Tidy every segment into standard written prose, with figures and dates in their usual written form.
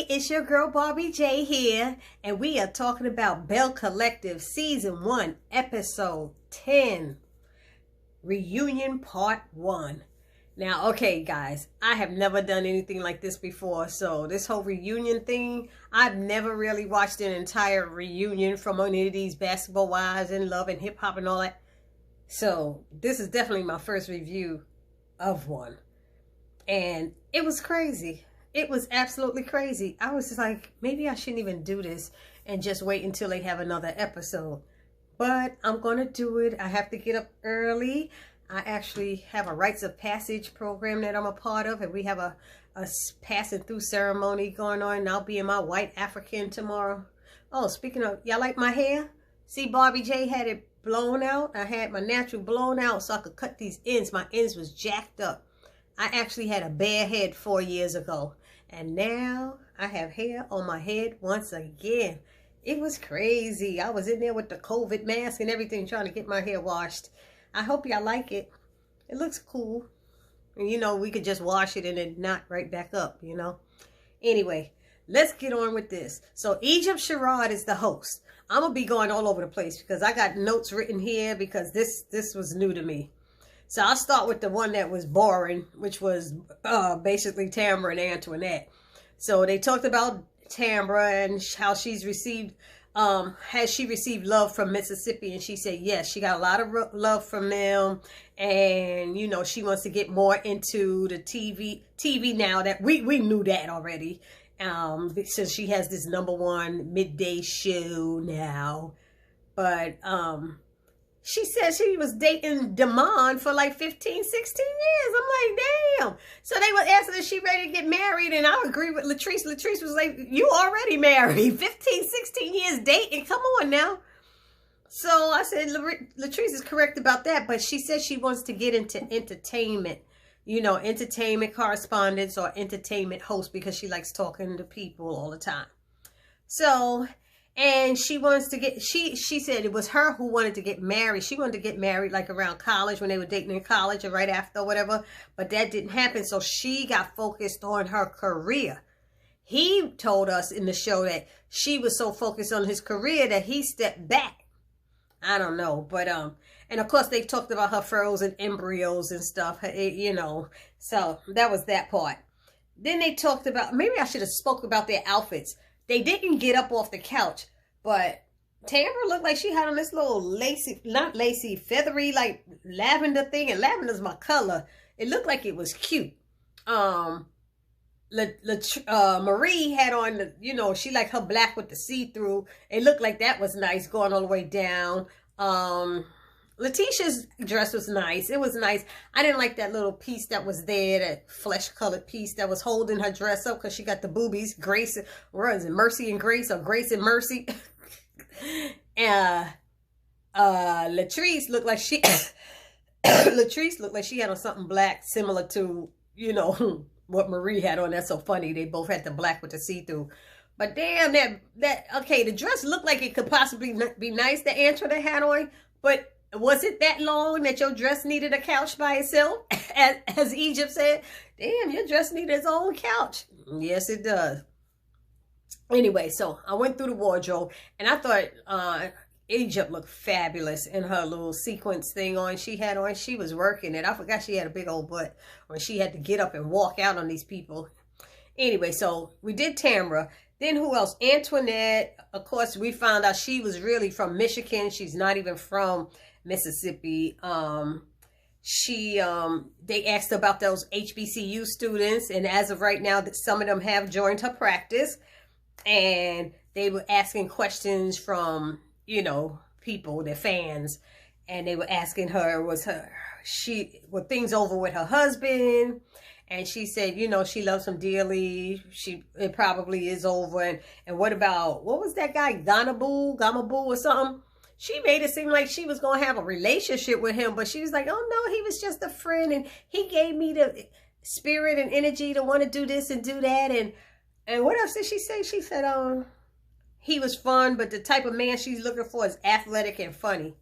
It's your girl Barbie J here, and we are talking about Belle Collective Season 1, Episode 10, Reunion Part 1. Now, okay, guys, I have never done anything like this before, so this whole reunion thing, I've never really watched an entire reunion from any of these Basketball Wives and Love and Hip Hop and all that. So, this is definitely my first review of one. And it was crazy. It was absolutely crazy. I was just like, maybe I shouldn't even do this and just wait until they have another episode. But I'm going to do it. I have to get up early. I actually have a rites of passage program that I'm a part of. And we have a passing through ceremony going on. And I'll be in my white African tomorrow. Oh, speaking of, y'all like my hair? See, Barbie J had it blown out. I had my natural blown out so I could cut these ends. My ends was jacked up. I actually had a bare head 4 years ago. And now I have hair on my head once again. It was crazy. I was in there with the COVID mask and everything trying to get my hair washed. I hope y'all like it. It looks cool. And you know, we could just wash it and then knot right back up, you know. Anyway, let's get on with this. So Egypt Sherrod is the host. I'm going to be going all over the place because I got notes written here because this was new to me. So I'll start with the one that was boring, which was basically Tamra and Antoinette. So they talked about Tamra and how she's received, has she received love from Mississippi? And she said, yes, she got a lot of love from them. And, you know, she wants to get more into the TV now that we knew that already. Since she has this #1 midday show now. But, she said she was dating Damon for like 15, 16 years. I'm like, damn. So they were asking if she ready to get married. And I agree with Latrice. Latrice was like, you already married. 15, 16 years dating. Come on now. So I said, Latrice is correct about that. But she said she wants to get into entertainment. You know, entertainment correspondence or entertainment host because she likes talking to people all the time. So... and she wants to get, she said it was her who wanted to get married. She wanted to get married like around college when they were dating in college or right after or whatever. But that didn't happen. So she got focused on her career. He told us in the show that she was so focused on his career that he stepped back. I don't know. But, and of course they talked about her frozen embryos and stuff, you know. So that was that part. Then they talked about, maybe I should have spoke about their outfits. They didn't get up off the couch, but Tamra looked like she had on this little lacy, not lacy, feathery, like lavender thing. And lavender's my color. It looked like it was cute. Marie had on, the, you know, she liked her black with the see-through. It looked like that was nice going all the way down. Letitia's dress was nice. It was nice. I didn't like that little piece that was there, that flesh-colored piece that was holding her dress up because she got the boobies. Grace, what is it, Mercy and Grace or Grace and Mercy? Latrice looked like she Latrice looked like she had on something black similar to, you know, what Marie had on. That's so funny. They both had the black with the see-through. But damn, that okay, the dress looked like it could possibly be nice that Antoinette had on, but was it that long that your dress needed a couch by itself? As Egypt said, damn, your dress needed its own couch. Yes, it does. Anyway, so I went through the wardrobe and I thought Egypt looked fabulous in her little sequence thing on. She had on, she was working it. I forgot she had a big old butt when she had to get up and walk out on these people. Anyway, so we did Tamra. Then who else? Antoinette. Of course, we found out she was really from Michigan. She's not even from Mississippi. They asked about those HBCU students, and as of right now, that some of them have joined her practice, and they were asking questions from, you know, people, their fans, and they were asking her, were things over with her husband? And she said, you know, she loves him dearly. It probably is over. And what about, what was that guy, Gamabu or something? She made it seem like she was going to have a relationship with him, but she was like, oh no, he was just a friend, and he gave me the spirit and energy to want to do this and do that. And what else did she say? She said, he was fun, but the type of man she's looking for is athletic and funny.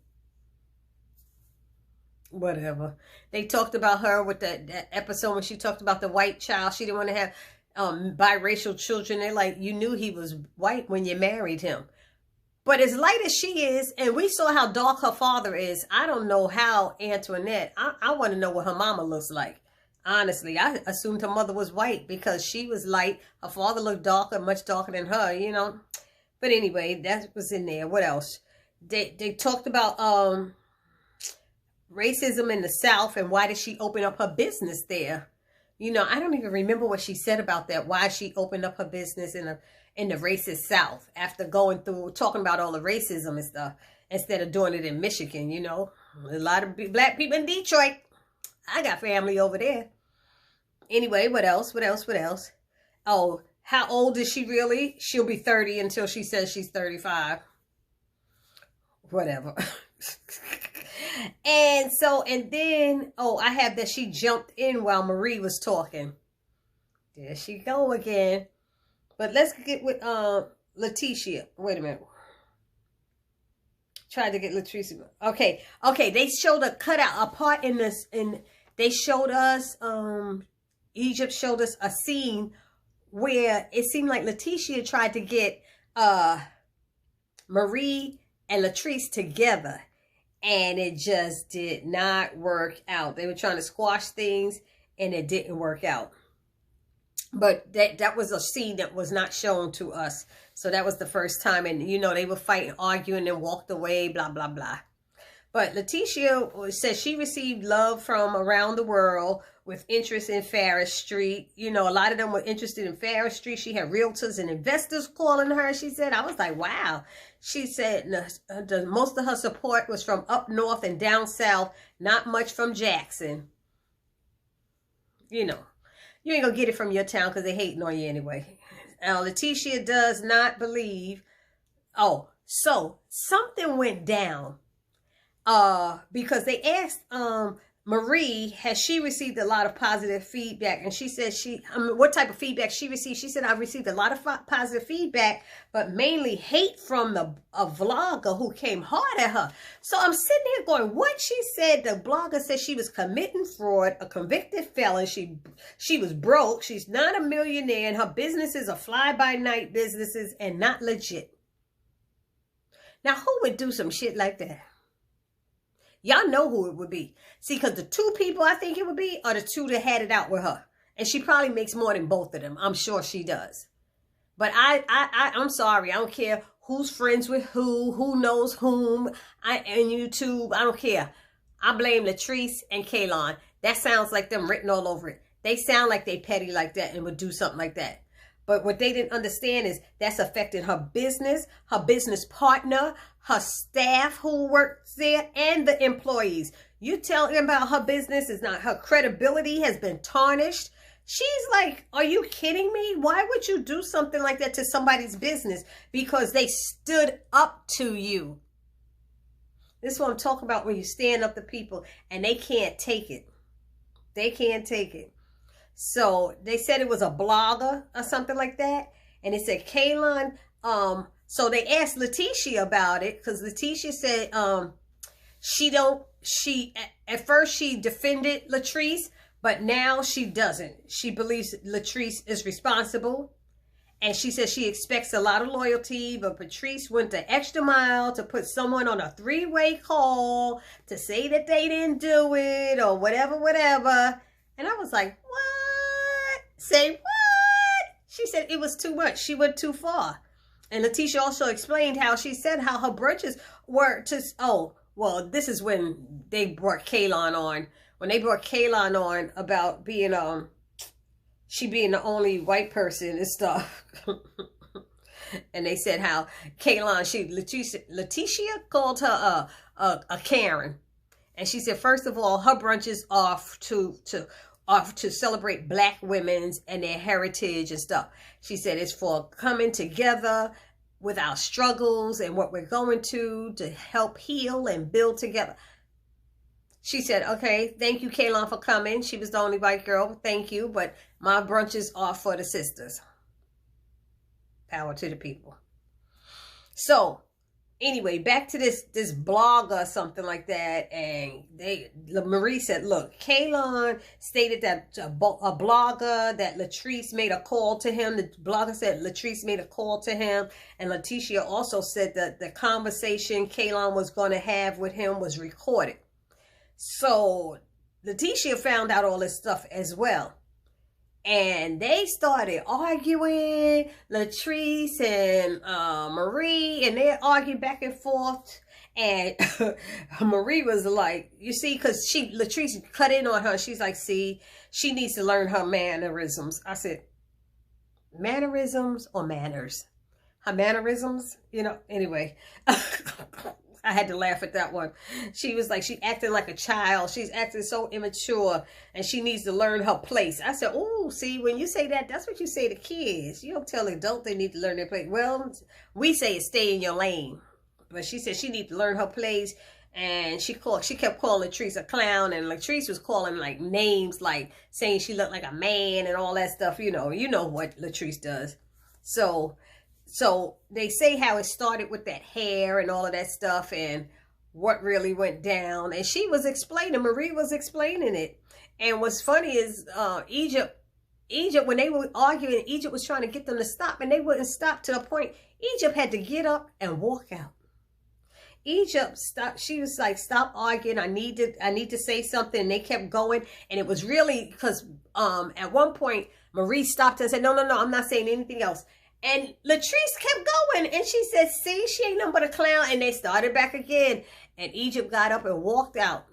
Whatever. They talked about her with that episode when she talked about the white child. She didn't want to have biracial children. They're like, you knew he was white when you married him. But as light as she is, and we saw how dark her father is, I don't know how Antoinette, I want to know what her mama looks like. Honestly, I assumed her mother was white because she was light. Her father looked darker, much darker than her, you know. But anyway, that was in there. What else? They talked about racism in the South and why did she open up her business there. You know, I don't even remember what she said about that, why she opened up her business in the racist South after going through, talking about all the racism and stuff, instead of doing it in Michigan, you know. A lot of black people in Detroit. I got family over there. Anyway, what else? Oh, how old is she really? She'll be 30 until she says she's 35. Whatever. And then, oh, I have that she jumped in while Marie was talking. There she go again. But let's get with Letitia. Wait a minute. Tried to get Letitia. Okay. They showed a cutout, a part in this, and they showed us, Egypt showed us a scene where it seemed like Letitia tried to get Marie and Latrice together. And it just did not work out. They were trying to squash things and it didn't work out. But that was a scene that was not shown to us. So that was the first time. And, you know, they were fighting, arguing, and walked away, blah, blah, blah. But Letitia says she received love from around the world with interest in Farris Street. You know, a lot of them were interested in Farris Street. She had realtors and investors calling her. She said, I was like, wow. She said most of her support was from up north and down south, not much from Jackson. You know, you ain't gonna get it from your town because they hating on you anyway. Now, Letitia does not believe. Oh, so something went down. Because they asked Marie, has she received a lot of positive feedback? And she said what type of feedback she received? She said, I've received a lot of positive feedback, but mainly hate from a vlogger who came hard at her. So I'm sitting here going, what she said, the blogger said she was committing fraud, a convicted felon. She was broke. She's not a millionaire, and her businesses are fly-by-night businesses and not legit. Now, who would do some shit like that? Y'all know who it would be. See, because the two people I think it would be are the two that had it out with her. And she probably makes more than both of them. I'm sure she does. But I'm sorry. I don't care who's friends with who knows whom. And YouTube, I don't care. I blame Latrice and Kaylon. That sounds like them written all over it. They sound like they petty like that and would do something like that. But what they didn't understand is that's affecting her business partner, her staff who works there, and the employees. You tell them about her business is not, her credibility has been tarnished. She's like, are you kidding me? Why would you do something like that to somebody's business? Because they stood up to you. This is what I'm talking about, when you stand up to people and they can't take it. They can't take it. So they said it was a blogger or something like that. And it said Kaylon. So they asked Letitia about it because Letitia said at first she defended Latrice, but now she doesn't. She believes Latrice is responsible. And she says she expects a lot of loyalty, but Patrice went the extra mile to put someone on a three-way call to say that they didn't do it or whatever. And I was like, what? Say what? She said it was too much. She went too far. And Letitia also explained how she said how her brunches were to, oh, well, this is when they brought Kaylon on. When they brought Kaylon on about being, she being the only white person and stuff. And they said how Kaylon, Letitia called her a Karen. And she said, first of all, her brunches off to celebrate Black women's and their heritage and stuff. She said it's for coming together with our struggles and what we're going to help heal and build together. She said, okay, thank you, Kaylon, for coming. She was the only white girl. Thank you. But my brunches are for the sisters. Power to the people. So anyway, back to this blogger or something like that, and Marie said, look, Kaylon stated that a blogger, that Latrice made a call to him. The blogger said Latrice made a call to him, and Letitia also said that the conversation Kaylon was going to have with him was recorded. So Letitia found out all this stuff as well. And they started arguing, Latrice and Marie, and they argued back and forth. And Marie was like, you see, because Latrice cut in on her. She's like, see, she needs to learn her mannerisms. I said, mannerisms or manners? Her mannerisms, you know, anyway. I had to laugh at that one. She was like, she acted like a child. She's acting so immature, and she needs to learn her place. I said, oh, see, when you say that, that's what you say to kids. You don't tell adults they need to learn their place. Well, we say it, stay in your lane. But she said she needs to learn her place, and she kept calling Latrice a clown, and Latrice was calling like names, like saying she looked like a man and all that stuff. You know what Latrice does. So they say how it started with that hair and all of that stuff and what really went down. And she was explaining, Marie was explaining it. And what's funny is Egypt, when they were arguing, Egypt was trying to get them to stop, and they wouldn't stop, to the point Egypt had to get up and walk out. Egypt stopped. She was like, stop arguing. I need to say something. And they kept going. And it was really because at one point Marie stopped and said, no, I'm not saying anything else. And Latrice kept going, and she said, see, she ain't nothing but a clown. And they started back again. And Egypt got up and walked out.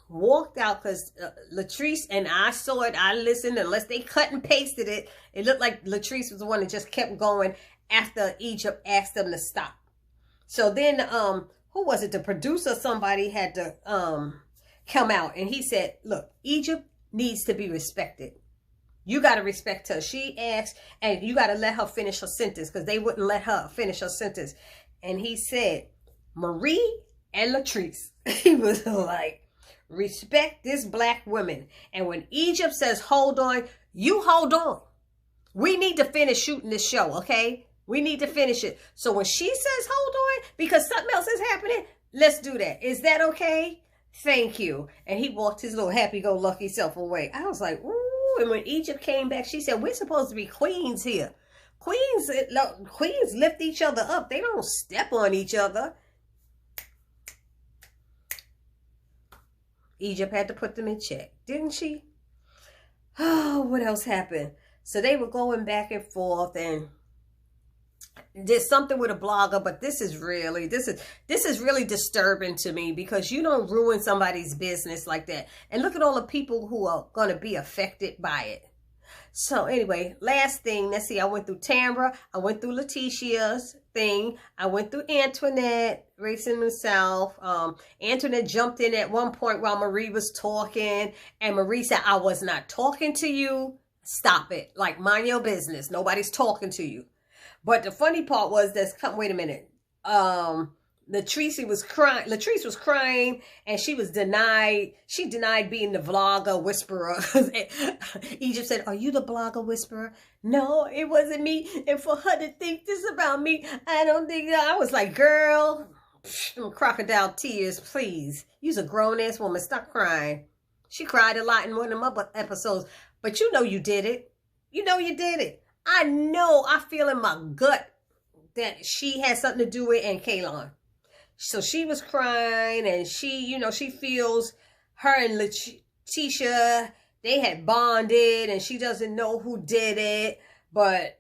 Walked out because Latrice, and I saw it, I listened, unless they cut and pasted it, it looked like Latrice was the one that just kept going after Egypt asked them to stop. So then, who was it? The producer, somebody had to come out, and he said, look, Egypt needs to be respected. You got to respect her. She asked, and you got to let her finish her sentence, because they wouldn't let her finish her sentence. And he said, Marie and Latrice, he was like, respect this black woman. And when Egypt says, hold on, you hold on. We need to finish shooting this show, okay? We need to finish it. So when she says, hold on, because something else is happening, let's do that. Is that okay? Thank you. And he walked his little happy-go-lucky self away. I was like, ooh. And when Egypt came back, she said, we're supposed to be queens here. Queens lift each other up. They don't step on each other. Egypt had to put them in check, didn't she? Oh, what else happened? So they were going back and forth, and there's something with a blogger, but this is really disturbing to me, because you don't ruin somebody's business like that. And look at all the people who are going to be affected by it. So anyway, last thing, let's see, I went through Tamra, I went through Letitia's thing, I went through Antoinette, Racing the South. Antoinette jumped in at one point while Marie was talking, and Marie said, I was not talking to you. Stop it. Like, mind your business. Nobody's talking to you. But the funny part was wait a minute. Latrice was crying, and she was denied. She denied being the vlogger whisperer. Egypt said, are you the blogger whisperer? No, it wasn't me. And for her to think this about me, I don't think that. I was like, girl, crocodile tears, please. You's a grown-ass woman. Stop crying. She cried a lot in one of them other episodes. But you know you did it. You know you did it. I know, I feel in my gut that she had something to do with and Kaylon. So she was crying, and she feels her and Letitia, they had bonded, and she doesn't know who did it, but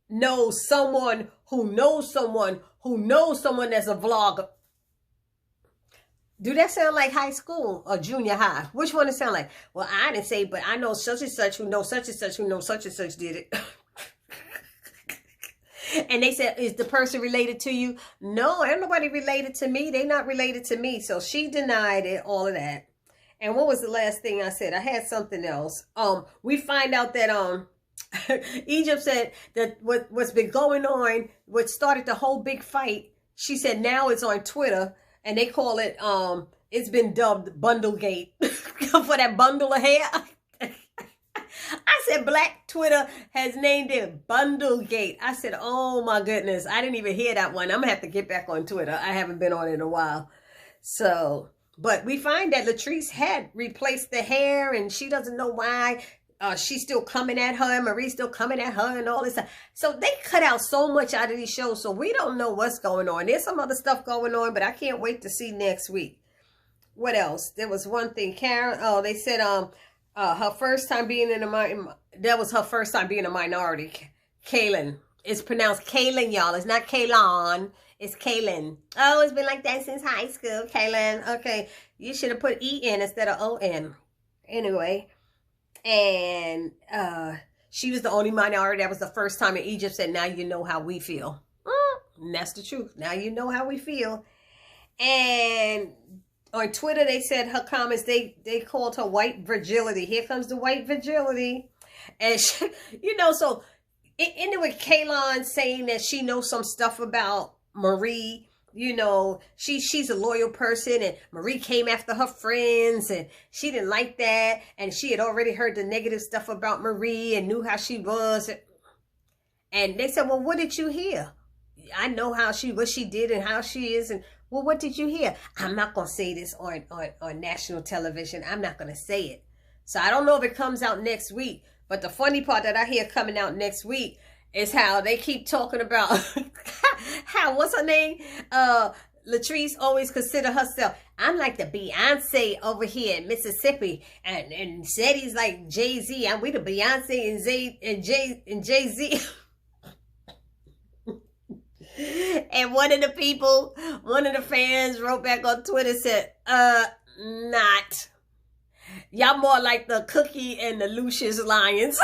knows someone who knows someone who knows someone that's a vlogger. Do that sound like high school or junior high? Which one it sound like? Well, I didn't say, but I know such and such who knows such and such who knows such and such did it. And they said, is the person related to you? No, ain't nobody related to me. They not related to me. So she denied it, all of that. And what was the last thing I said? I had something else. We find out that Egypt said that what's been going on, what started the whole big fight, she said now it's on Twitter, and they call it it's been dubbed Bundlegate for that bundle of hair. I said Black Twitter has named it Bundlegate. I said, oh my goodness. I didn't even hear that one. I'm going to have to get back on Twitter. I haven't been on it in a while. So, but we find that Latrice had replaced the hair and she doesn't know why. She's still coming at her and Marie's still coming at her and all this stuff. So they cut out so much out of these shows. So we don't know what's going on. There's some other stuff going on, but I can't wait to see next week. What else? There was one thing. Karen, they said her first time being in that was her first time being a minority. Kaylin. It's pronounced Kaylin, y'all. It's not Kaylon. It's Kaylin. Oh, it's been like that since high school, Kaylin. Okay. You should have put E-N instead of O-N. Anyway. And she was the only minority. That was the first time in Egypt said, now you know how we feel. And that's the truth. Now you know how we feel. And on Twitter, they said her comments, they called her white fragility. Here comes the white fragility. And, she, you know, so it ended with Kaylon saying that she knows some stuff about Marie. You know, she's a loyal person and Marie came after her friends and she didn't like that. And she had already heard the negative stuff about Marie and knew how she was. And they said, well, what did you hear? I know what she did and how she is. And well, what did you hear? I'm not going to say this on national television. I'm not going to say it. So I don't know if it comes out next week. But the funny part that I hear coming out next week is how they keep talking about how, what's her name? Latrice always consider herself, I'm like the Beyonce over here in Mississippi. And Zeddy's like Jay-Z. We the Beyonce and Jay-Z. And one of the fans wrote back on Twitter, said, not. Y'all more like the Cookie and the Lucius Lions.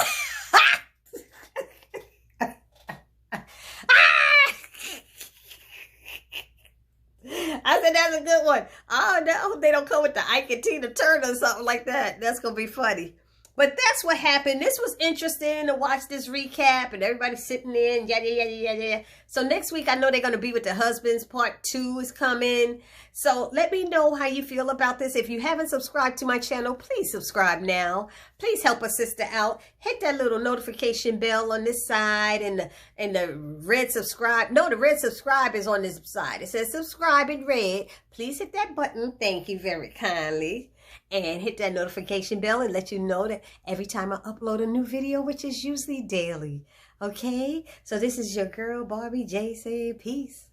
I said, that's a good one. Oh, no, they don't come with the Ike and Tina Turner or something like that. That's going to be funny. But that's what happened. This was interesting to watch this recap and everybody sitting there and yada, yada, yada. So next week, I know they're going to be with the husbands. Part 2 is coming. So let me know how you feel about this. If you haven't subscribed to my channel, please subscribe now. Please help a sister out. Hit that little notification bell on this side and the red subscribe. No, the red subscribe is on this side. It says subscribe in red. Please hit that button. Thank you very kindly. And hit that notification bell and let you know that every time I upload a new video, which is usually daily. Okay? So this is your girl, Barbie J. Say peace.